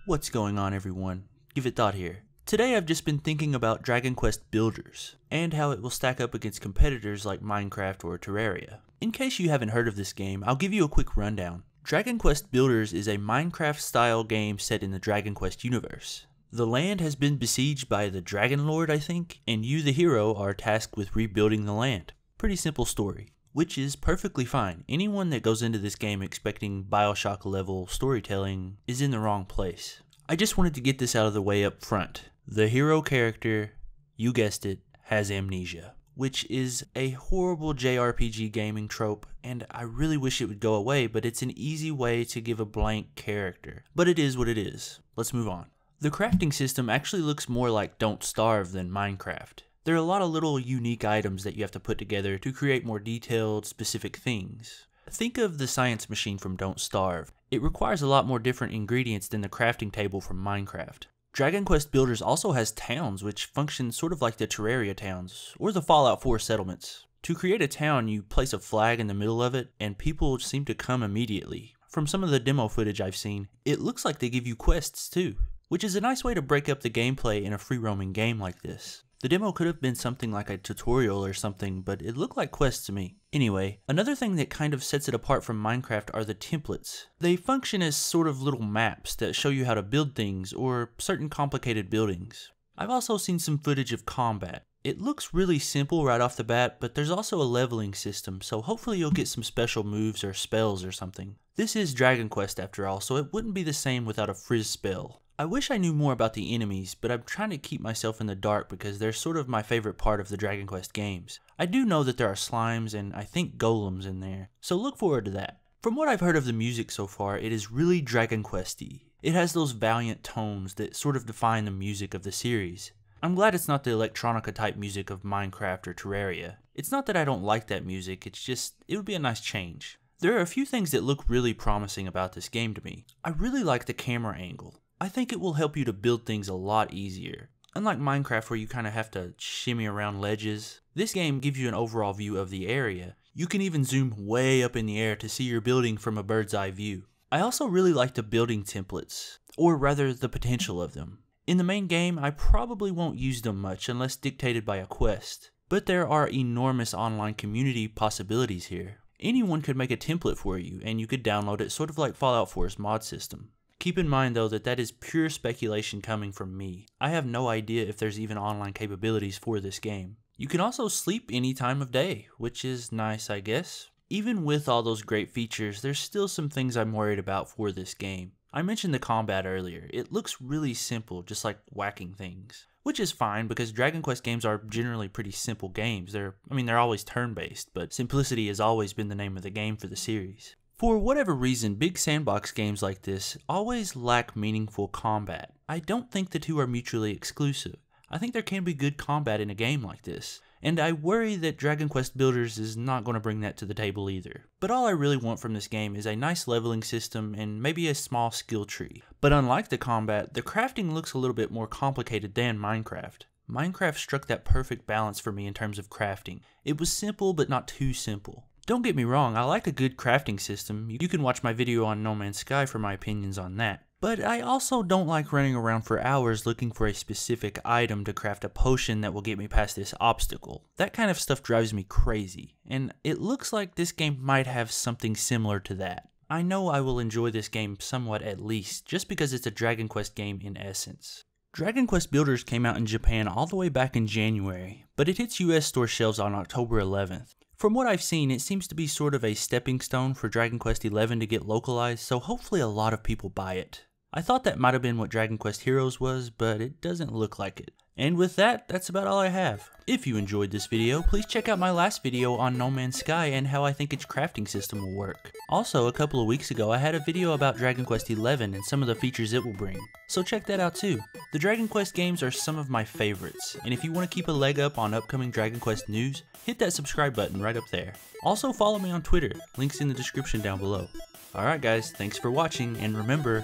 What's going on, everyone? Give It Thought here. Today I've just been thinking about Dragon Quest Builders, and how it will stack up against competitors like Minecraft or Terraria. In case you haven't heard of this game, I'll give you a quick rundown. Dragon Quest Builders is a Minecraft-style game set in the Dragon Quest universe. The land has been besieged by the Dragon Lord, I think, and you, the hero, are tasked with rebuilding the land. Pretty simple story, which is perfectly fine. Anyone that goes into this game expecting Bioshock-level storytelling is in the wrong place. I just wanted to get this out of the way up front. The hero character, you guessed it, has amnesia, which is a horrible JRPG gaming trope, and I really wish it would go away, but it's an easy way to give a blank character. But it is what it is. Let's move on. The crafting system actually looks more like Don't Starve than Minecraft. There are a lot of little unique items that you have to put together to create more detailed, specific things. Think of the science machine from Don't Starve. It requires a lot more different ingredients than the crafting table from Minecraft. Dragon Quest Builders also has towns which function sort of like the Terraria towns, or the Fallout 4 settlements. To create a town, you place a flag in the middle of it, and people seem to come immediately. From some of the demo footage I've seen, it looks like they give you quests too, which is a nice way to break up the gameplay in a free-roaming game like this. The demo could have been something like a tutorial or something, but it looked like quests to me. Anyway, another thing that kind of sets it apart from Minecraft are the templates. They function as sort of little maps that show you how to build things or certain complicated buildings. I've also seen some footage of combat. It looks really simple right off the bat, but there's also a leveling system, so hopefully you'll get some special moves or spells or something. This is Dragon Quest after all, so it wouldn't be the same without a frizz spell. I wish I knew more about the enemies, but I'm trying to keep myself in the dark because they're sort of my favorite part of the Dragon Quest games. I do know that there are slimes and I think golems in there, so look forward to that. From what I've heard of the music so far, it is really Dragon Quest-y. It has those valiant tones that sort of define the music of the series. I'm glad it's not the electronica type music of Minecraft or Terraria. It's not that I don't like that music, it's just, it would be a nice change. There are a few things that look really promising about this game to me. I really like the camera angle. I think it will help you to build things a lot easier. Unlike Minecraft where you kind of have to shimmy around ledges, this game gives you an overall view of the area. You can even zoom way up in the air to see your building from a bird's eye view. I also really like the building templates, or rather the potential of them. In the main game, I probably won't use them much unless dictated by a quest, but there are enormous online community possibilities here. Anyone could make a template for you, and you could download it sort of like Fallout 4's mod system. Keep in mind though that is pure speculation coming from me. I have no idea if there's even online capabilities for this game. You can also sleep any time of day, which is nice I guess. Even with all those great features, there's still some things I'm worried about for this game. I mentioned the combat earlier. It looks really simple, just like whacking things. Which is fine because Dragon Quest games are generally pretty simple games. They're always turn-based, but simplicity has always been the name of the game for the series. For whatever reason, big sandbox games like this always lack meaningful combat. I don't think the two are mutually exclusive. I think there can be good combat in a game like this, and I worry that Dragon Quest Builders is not going to bring that to the table either. But all I really want from this game is a nice leveling system and maybe a small skill tree. But unlike the combat, the crafting looks a little bit more complicated than Minecraft. Minecraft struck that perfect balance for me in terms of crafting. It was simple but not too simple. Don't get me wrong, I like a good crafting system. You can watch my video on No Man's Sky for my opinions on that. But I also don't like running around for hours looking for a specific item to craft a potion that will get me past this obstacle. That kind of stuff drives me crazy, and it looks like this game might have something similar to that. I know I will enjoy this game somewhat at least, just because it's a Dragon Quest game in essence. Dragon Quest Builders came out in Japan all the way back in January, but it hits US store shelves on October 11th. From what I've seen, it seems to be sort of a stepping stone for Dragon Quest XI to get localized, so hopefully a lot of people buy it. I thought that might have been what Dragon Quest Heroes was, but it doesn't look like it. And with that, that's about all I have. If you enjoyed this video, please check out my last video on No Man's Sky and how I think its crafting system will work. Also, a couple of weeks ago, I had a video about Dragon Quest XI and some of the features it will bring, so check that out too. The Dragon Quest games are some of my favorites, and if you want to keep a leg up on upcoming Dragon Quest news, hit that subscribe button right up there. Also follow me on Twitter, links in the description down below. Alright guys, thanks for watching, and remember,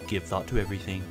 give thought to everything.